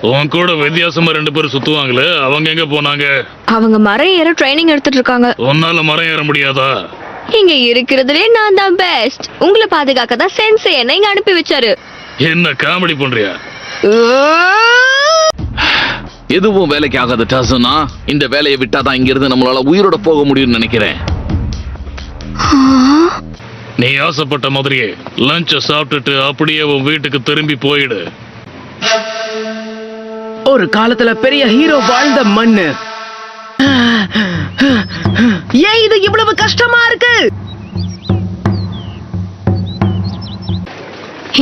உன் கூட வித்தியாசமா 2 பேரும் சுத்துவாங்களே, அவங்க எங்க போனாங்க? அவங்க மரம் ஏற ட்ரைனிங் எடுத்துட்டு இருக்காங்க. உன்னால மரம் ஏற முடியாதா? இங்க இருக்கிறதுலே நான் தான் பெஸ்ட். உங்களை பாதுகாக்க தான் சென்சே என்ன இங்க அனுப்பி வச்சாரு. என்ன காமெடி பண்றியா? எதுவும் வேலைக்கு ஆகாத டாசனா. இந்த வேலையை விட்டாதான் இங்க இருந்து நம்மளால உயிரோட போக முடியும்னு நினைக்கிறேன். நீ ஆசைப்பட்ட மாதிரியே லஞ்ச சாப்பிட்டுட்டு அப்படியே உன் வீட்டுக்கு திரும்பி போயிடு. ஒரு காலத்துல பெரிய ஹீரோ வாழ்ந்த மண்ணு. ஏன் இது இவ்வளவு கஷ்டமா இருக்கு?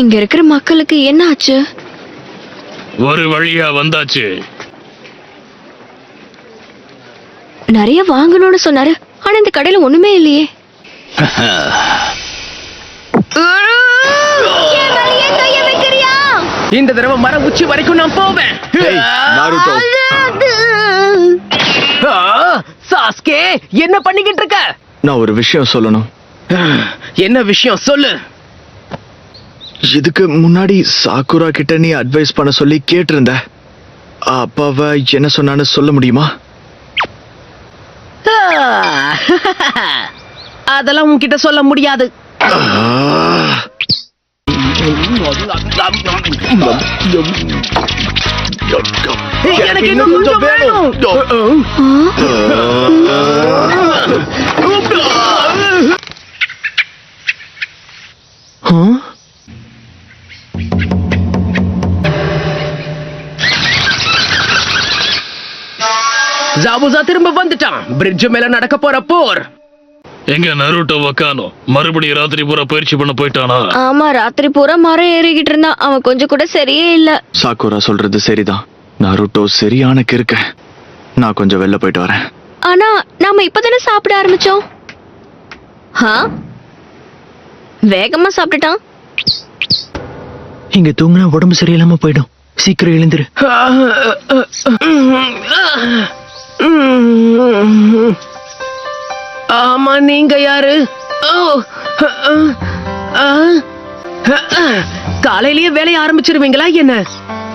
இங்க இருக்கிற மக்களுக்கு என்ன ஆச்சு? ஒரு வழியா வந்தாச்சு. நிறைய வாங்கணும்னு சொன்னாரு, ஆனா இந்த கடையில ஒண்ணுமே இல்லையே. இந்த தடவை மர உச்சி வரைக்கும் நான் போவேன். சாஸ்கே, என்ன பண்ணிக்கிட்டு இருக்க? நான் ஒரு விஷயம் சொல்லணும். என்ன விஷயம் சொல்லு. இதுக்கு முன்னாடி சாக்குரா கிட்ட நீ அட்வைஸ் பண்ண சொல்லி கேட்டிருந்த. அப்பாவ என்ன சொன்னான்னு சொல்ல முடியுமா? அதெல்லாம் உன்கிட்ட சொல்ல முடியாது. எனக்கு இன்னும் கொஞ்சம் வேணும். ஜாபுசா திரும்ப வந்துட்டான். பிரிட்ஜ் மேல நடக்க போற போர். எங்க நருட்டோ வக்கானோ மறுபடியும் ராத்திரி பூரா பயிற்சி பண்ண போயிட்டானா? ஆமா, ராத்திரி பூரா மரம் ஏறிக்கிட்டு இருந்தான். அவன் கொஞ்சம் கூட சரியே இல்ல. சாக்குரா சொல்றது சரிதான். நருட்டோ சரியான கிறுக்க. நான் கொஞ்சம் வெளில போயிட்டு வரேன். ஆனா நாம இப்பதானே சாப்பிட ஆரம்பிச்சோம். வேகமா சாப்பிட்டுட்டான். இங்க தூங்கினா உடம்பு சரியில்லாம போயிடும். சீக்கிரம் எழுந்துரு. ஆமா, நீங்க யாரு? காலையிலேயே வேலையை ஆரம்பிச்சிருவீங்களா என்ன?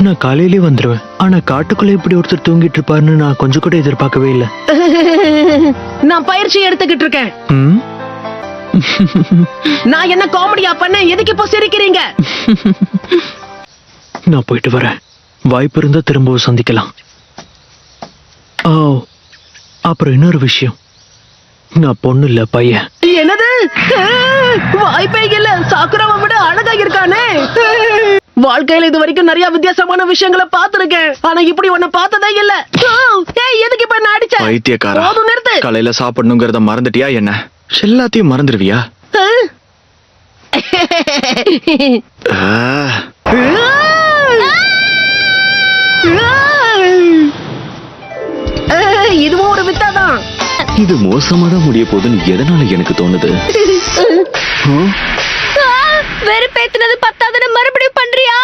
நான் காலையிலேயே வந்துருவேன். ஆனா காட்டுக்குள்ள இப்படி ஒருத்தர் தூங்கிட்டு இருப்பாருன்னு நான் கொஞ்சம் கூட எதிர்பார்க்கவே இல்லை. நான் பயிற்சி எடுத்துக்கிட்டு இருக்கேன். நான் என்ன காமெடியா பண்ண? எதுக்கு இப்போ சிரிக்கிறீங்க? நான் போயிட்டு வரேன். வாய்ப்பு இருந்தா திரும்பவும் சந்திக்கலாம். ஓ, அப்புறம் இன்னொரு விஷயம், நான் பொண்ணு இல்ல, பையன். என்னது? வாய்ப்பே இல்ல. சாக்குராவை விட அழகா இருக்கானே. வாழ்க்கையில இது வரைக்கும் நிறைய வித்தியாசமான விஷயங்களை பார்த்திருக்கேன், ஆனா இப்படி ஒண்ணு பார்த்ததே இல்ல. எதுக்கு இப்ப நான் அடிச்சேன்? பைத்தியக்காரா, போதும், நிறுத்து. காலையில சாப்பிடணுங்கிறத மறந்துட்டியா என்ன? எல்லாத்தையும் மறந்துடுவியா? இதுவும் ஒரு வித்தாதான். இது மோசமா தான் முடிய போகுதுன்னு எதனால எனக்கு தோணுது? வெறுப்பேத்துனது பத்தாதுன்னு மறுபடியும் பண்றியா?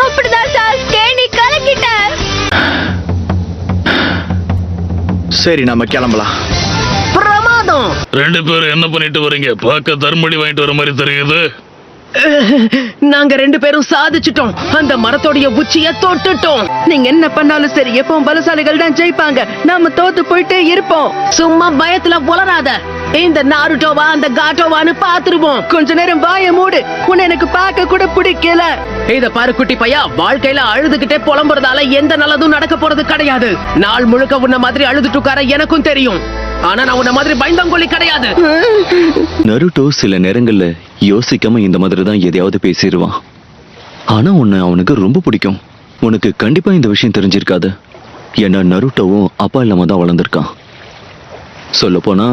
அப்படிதான் சாஸ்கே, நீ கலக்கிட்ட. சரி, நாம கிளம்பலாம். பிரமாதம். 2 பேரும் என்ன பண்ணிட்டு வரீங்க? பார்க்க தர்மடி வாங்கிட்டு வர மாதிரி தெரியுது. நாங்க 2 பேரும் சாதிச்சிட்டோம். அந்த மரத்தோடைய உச்சிய தொட்டுட்டோம். நீங்க என்ன பண்ணாலும் சரி, எப்பவும் பலசாலிகள் தான் ஜெயிப்பாங்க. நாம தோத்து போயிட்டே இருப்போம். சும்மா பயத்துல உளராத. இந்த நாருட்டோவா அந்த காட்டோவான்னு பாத்துருவோம். கொஞ்ச நேரம் வாய மூடு. உன்னை எனக்கு பார்க்க கூட பிடிக்கல. இத பாரு குட்டி பையா, வாழ்க்கையில அழுதுகிட்டே புலம்புறதால எந்த நல்லதும் நடக்க போறது கிடையாது. நாள் முழுக்க உன்ன மாதிரி அழுதுட்டு உட்கார எனக்கும் தெரியும். ஆனா நான் உன்ன மாதிரி பயந்தாங்கோலி கிடையாது. நருட்டோ சில நேரங்கள்ல யோசிக்காம இந்த மாதிரி தான் எதையாவது பேசிடுவான். ஆனா உன்னை அவனுக்கு ரொம்ப பிடிக்கும். உனக்கு கண்டிப்பா இந்த விஷயம் தெரிஞ்சிருக்காது. ஏன்னா நருட்டோவும் அப்பா இல்லாம தான் வளர்ந்துருக்கான். சொல்ல போனா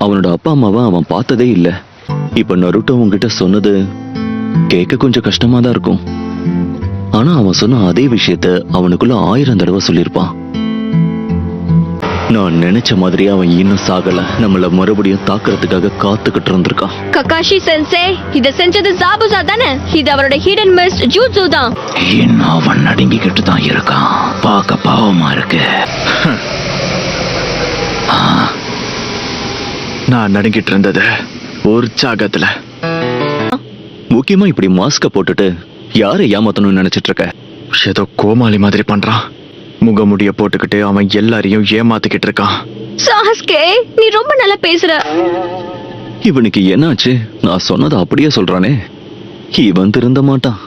அவனோட அப்பா அம்மாவை அவன் பார்த்ததே இல்லை. இப்ப நருட்டோ உன்கிட்ட சொன்னது கேட்க கொஞ்சம் கஷ்டமா தான் இருக்கும். ஆனா அவன் சொன்ன அதே விஷயத்த அவனுக்குள்ள 1000 தடவை சொல்லியிருப்பான். நான் நினைச்ச மாதிரி அவன் இன்னும் சாகல. நம்மள மறுபடியும் தாக்குறதுக்காக காத்துக்கிட்டு இருந்திருக்கான். ககாஷி சென்சே, இத செஞ்சது ஜாபுசா தானே? இது அவரோட ஹிடன் மிஸ்ட் ஜூட்சு தான். இன்னும் அவன் நடுங்கிக்கிட்டு தான் இருக்கான். பார்க்க பாவமா இருக்கு. நான் நடுங்கிட்டு இருந்தது உற்சாகத்துல. முக்கியமா இப்படி மாஸ்க போட்டுட்டு யாரை ஏமாத்தணும்னு நினைச்சிட்டு இருக்க? ஏதோ கோமாளி மாதிரி பண்றான். முகமுடிய போட்டுக்கிட்டு அவன் எல்லாரையும் ஏமாத்திக்கிட்டு இருக்கான். சாஸ்கே, நீ ரொம்ப நல்லா பேசுற. இவனுக்கு என்னாச்சு? நான் சொன்னதை அப்படியே சொல்றானே. இவன் திருந்த மாட்டான்.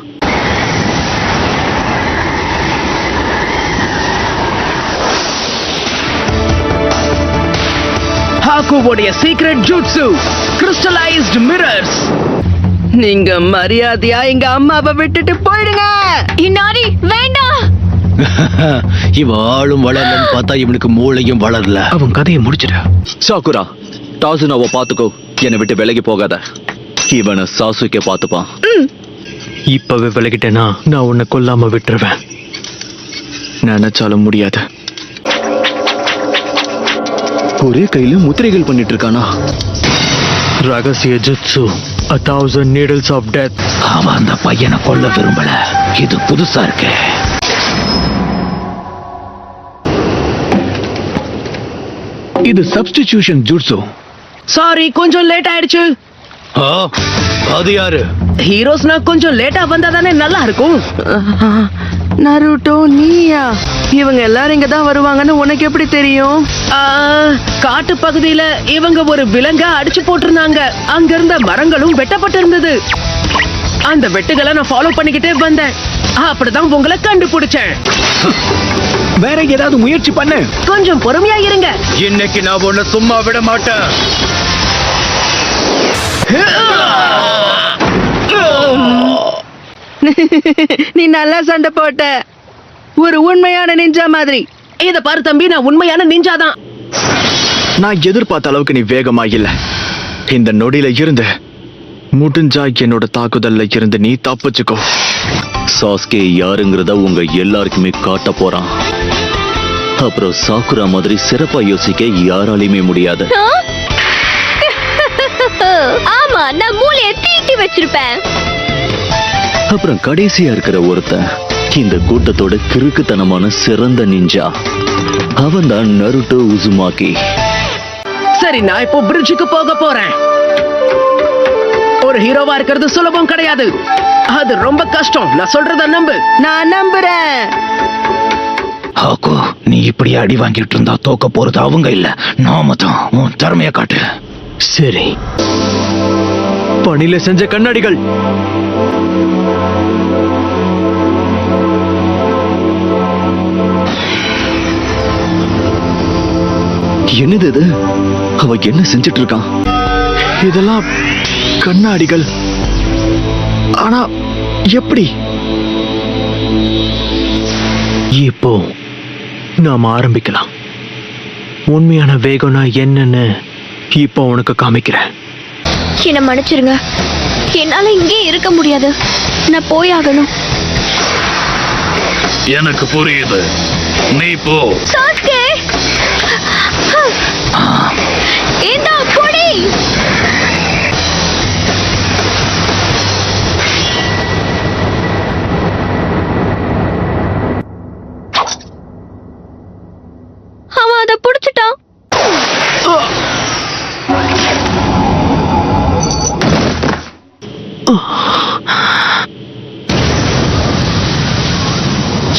ஹாக்குவோடைய சீக்ரெட் ஜூட்சு கிறிஸ்டலைஸ்ட் மிரர்ஸ். நீங்க மரியாதையா எங்க அம்மாவை விட்டுட்டு போயிடுங்க. இன்னாரி வேண்டாம். இவன் ஆளும் வளரலன்னு பார்த்தா இவனுக்கு மூளையும் வளரல. அவன் கதையை முடிச்சிட. சாக்குரா, டாசுனாவை பாத்துக்கோ. என்னை விட்டு விலகி போகாத. இவனை சாசுக்கே பாத்துப்பான். இப்பவே விலகிட்டேனா நான் உன்னை கொல்லாம விட்டுருவேன். நினைச்சாலும் முடியாது. ஒரே கையில முத்திரைகள் பண்ணிட்டு இருக்கானா? ரகசிய ஜுட்சு, 1000 needles of death. அவன் அந்த பையனை கொல்ல விரும்பல. இது புதுசா இருக்கு. இது சப்ஸ்டிடியூஷன் ஜுட்சு. சாரி, கொஞ்சம் லேட் ஆயிடுச்சு. அது யாரு? ஹீரோஸ்னா கொஞ்சம் லேட்டா வந்தா தானே நல்லா இருக்கும். நருட்டோ, நீயா? இவங்க எல்லாரும் இங்க தான் வருவாங்கன்னு உனக்கு எப்படி தெரியும்? காட்டு பகுதியில இவங்க ஒரு விலங்க அடிச்சு போட்டிருந்தாங்க. அங்க இருந்த மரங்களும் வெட்டப்பட்டு இருந்தது. அந்த வெட்டுகளை நான் ஃபாலோ பண்ணிக்கிட்டே வந்தேன். அப்படிதான் உங்களை கண்டுபிடிச்சேன். வேற ஏதாவது முயற்சி பண்ணு. கொஞ்சம் பொறுமையா இருங்க. இன்னைக்கு நான் உன்னை சும்மா விட மாட்டேன். நீ நல்லா சண்டை போட்ட. ஒரு உண்மையான நிஞ்சா மாதிரி. இத பாரு தம்பி, நான் உண்மையான நிஞ்சா தான். நான் எதிர்பார்த்த அளவுக்கு நீ வேகமா இல்ல. இந்த நொடியில இருந்து முடிஞ்சா என்னோட தாக்குதல்ல இருந்து நீ தப்பிச்சுக்கோ. சாஸ்கே யாருங்கிறத உங்க எல்லாருக்குமே காட்ட போறான். அப்புறம் சாக்குரா மாதிரி சிறப்பா யோசிக்க யாராலையுமே முடியாது. ஆமா, நான் மூளைய தீட்டி வச்சிருப்பேன். அப்புறம் கடைசியா இருக்கிற ஒருத்தன் இந்த கூட்டத்தோட கிறுக்குத்தனமான சிறந்த நிஞ்சா. அவன் தான் நருட்டோ உசுமாக்கி. சரி, நான் இப்போ பிரிட்ஜுக்கு போக போறேன். ஒரு ஹீரோவா இருக்கிறது சுலபம் கிடையாது. அது ரொம்ப கஷ்டம். நான் சொல்றத நம்பு. நான் நம்புறேன். ஹாக்கு, நீ இப்படி அடி வாங்கிட்டு இருந்தா தோக்க போறது அவங்க இல்ல, நாம தான். உன் திறமைய காட்டு. சரி, பணியில செஞ்ச கண்ணாடிகள். என்னது இது? அவ என்ன செஞ்சிட்டு இருக்கான்? இதெல்லாம் கண்ணாடிகள். ஆனா எப்படி? இப்போ நாம ஆரம்பிக்கலாம். உண்மையான வேகம்னா என்னன்னு இப்போ உனக்கு காமிக்கிறேன். என்ன மன்னிச்சிருங்க, என்னால இங்கே இருக்க முடியாது. நான் போயாகணும். எனக்கு புரியுது, நீ போ. சாஸ்கே, இந்த பொடி. அவன் அதை புடிச்சிட்டான்.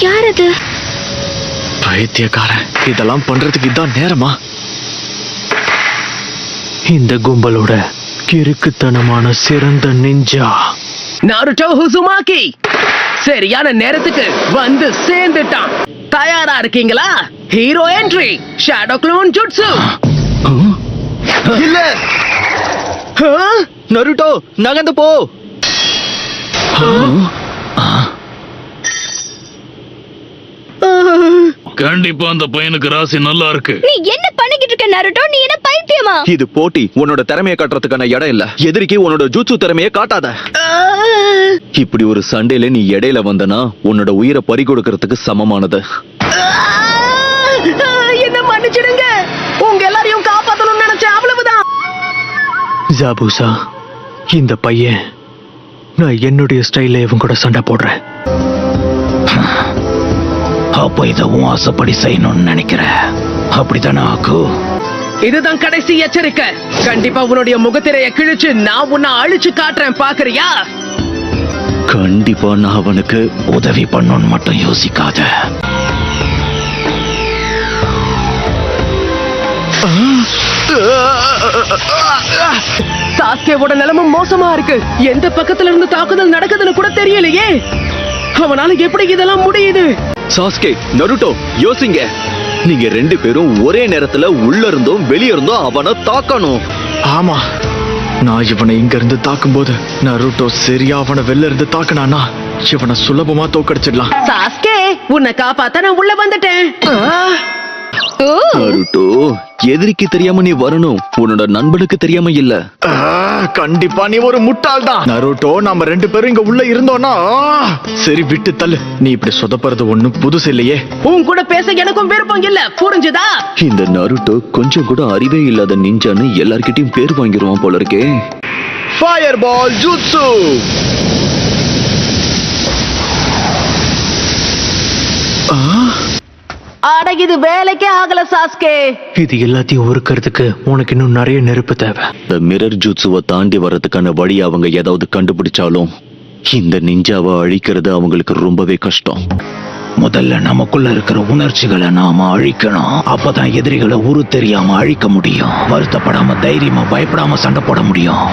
யார் அது? பைத்தியக்காரன், இதெல்லாம் பண்றதுக்கு இதான் நேரமா? இந்த கும்பலோட கிறுக்குத்தனமான சிறந்த நிஞ்சா நாருட்டோ உசுமாக்கி சரியான நேரத்துக்கு வந்து சேர்ந்துட்டான். தயாரா இருக்கீங்களா? Hero entry, shadow clone jutsu. இல்ல நருட்டோ, நகர்ந்து போ. கண்டிப்பா அந்த பையனுக்கு ராசி நல்லா இருக்கு. நீ என்ன பண்ணிக்கிட்டு இருக்க நருட்டோ? நீ என்ன பைத்தியமா? இது போட்டி. உன்னோட திறமையை காட்டுறதுக்கான இடம் இல்ல. எதிரிக்கு உன்னோட ஜூட்சு திறமையை காட்டாத. இப்படி ஒரு சண்டையில நீ இடையில வந்தனா உன்னோட உயிரை பறி கொடுக்கறதுக்கு சமமானது. என்ன மன்னிச்சிடுங்க. உங்க எல்லாரையும் காப்பாத்தணும்னு நினைச்சேன், அவ்வளவுதான். ஜாபூசா, இந்த பையன் நான் என்னுடைய ஸ்டைல்ல இவன் கூட சண்டை போடுறேன். அப்ப இத உன் ஆசைப்படி செய்யணும்னு நினைக்கிற, அப்படித்தானே ஆக்கு? இதுதான் கடைசி எச்சரிக்கை. கண்டிப்பா உன்னுடைய முகத்திரைய கிழிச்சு நான் உன்னை அழிச்சு காட்டுறேன், பாக்குறியா? கண்டிப்பா நான் அவனுக்கு உதவி பண்ணணும்னு மட்டும் யோசிக்காத. சாஸ்கேவோட நிலைமை மோசமா இருக்கு. எந்த பக்கத்துல இருந்து தாக்குதல் நடக்குதுன்னு கூட தெரியலையே. அவனால எப்படி இதெல்லாம் முடியுது? சாஸ்கே, நருட்டோ, யோசிங்க. நீங்க ரெண்டு பேரும் ஒரே நேரத்துல உள்ள இருந்தும் வெளிய இருந்தும் அவனை தாக்கணும். ஆமா, நான் இவனை இங்க இருந்து தாக்கும்போது நருட்டோ சரியா அவனை வெளில இருந்து தாக்குனானா இவனை சுலபமா தோக்கடிச்சிடலாம். சாஸ்கே, உன்னை காப்பாத்த நான் உள்ள வந்துட்டேன். ஓ நருட்டோ, எதிரிக்கு தெரியாம நீ வரணும், உன்னோட நண்பனுக்கு தெரியாம இல்ல. கண்டிப்பா நீ ஒரு முட்டாள் தான் நருட்டோ. நாம ரெண்டு பேரும் இங்க உள்ள இருந்தோம்னா சரி விட்டு தள்ளு. நீ இப்படி சொதப்படுறது ஒண்ணும் புதுசு இல்லையே. உன் கூட பேச எனக்கும் விருப்பம் இல்ல, புரிஞ்சுதா? இந்த நருட்டோ கொஞ்சம் கூட அறிவே இல்லாத நிஞ்சான்னு எல்லார்கிட்டயும் பேர் வாங்கிடுவான் போல இருக்கே. ஃபயர் பால் ஜூட்சு. அட, இது வேலைக்கே ஆகல சாஸ்கே. இது எல்லாத்தையும் ஒருக்கிறதுக்கு உனக்கு இன்னும் நிறைய நெருப்பு தேவை. இந்த மிரர் ஜூட்சுவை தாண்டி வர்றதுக்கான வழி அவங்க ஏதாவது கண்டுபிடிச்சாலும் இந்த நிஞ்சாவை அழிக்கிறது அவங்களுக்கு ரொம்பவே கஷ்டம். முதல்ல நமக்குள்ள இருக்கிற உணர்ச்சிகளை நாம அழிக்கணும். அப்பதான் எதிரிகளை உரு தெரியாம அழிக்க முடியும். வருத்தப்படாம தைரியமா பயப்படாம சண்டை போட முடியும்.